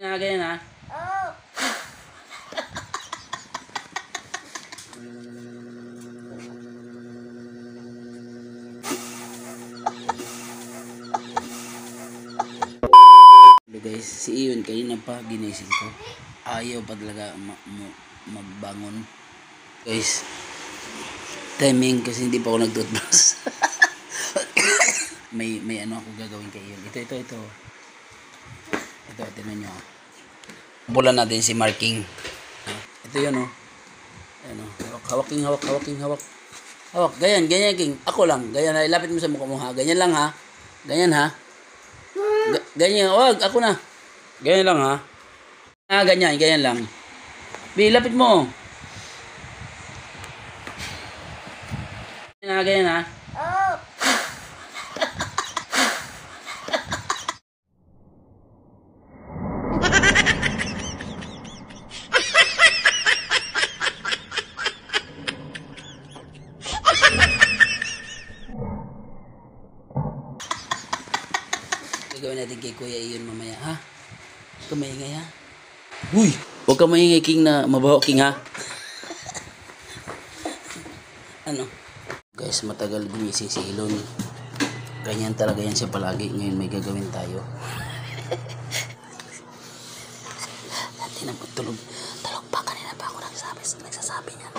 Ganyan ha. Oo. Hello guys, si Iyon kanina pa ginising ko. Ayaw pa talaga magbangon. Guys, timing kasi hindi pa ako nag-toothbrush. may ano ako gagawin kay Iyon. Ito. Ito, tingnan nyo. Bulan natin si Marking. Ito yun oh. Ayan oh. Hawak. Hawak, ganyan, King. Ako lang, ganyan ha. Ilapit mo sa mukha mo ha. Ganyan lang ha. Ganyan ha. Ganyan, wag, ako na. Ganyan lang ha. Ganyan lang. Bi, lapit mo. Ganyan ha. Oo. Gagawin natin kay Kuya Iyon mamaya, ha? Huwag ka maingay, ha? Uy! Huwag ka maingay, King, na mabaho, King, ha? Ano? Guys, matagal gumising si Ilon. Ganyan talaga yan siya palagi. Ngayon may gagawin tayo. Tinan mo, tulog pa. Kanina pa ako nagsasabi niyan.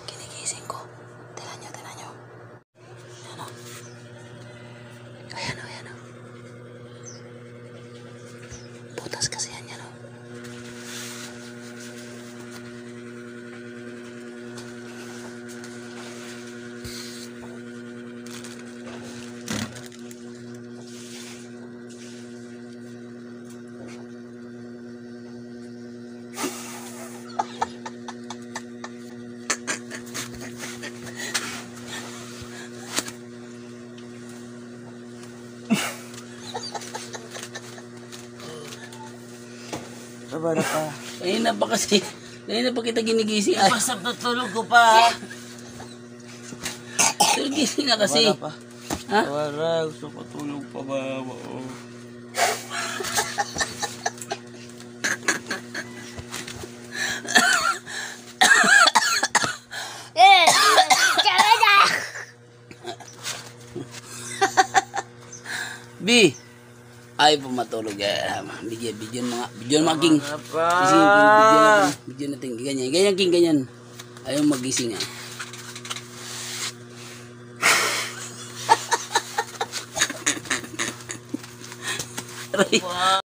Kinigising ko. Tinan nyo. Ano? Ayan o. Butas kasi yan o. Sabara pa. Kanina pa kita ginigising. Ay, Pasap na tulog ko pa. pero gising na kasi. Sabara pa. Ha? Sabara, gusto ko tulog pa ba? Oo. B, ay po matulog. Bigyan mga King. Pa. Bigyan natin. Ganyan King, ganyan. Ayaw magising ah. Aray.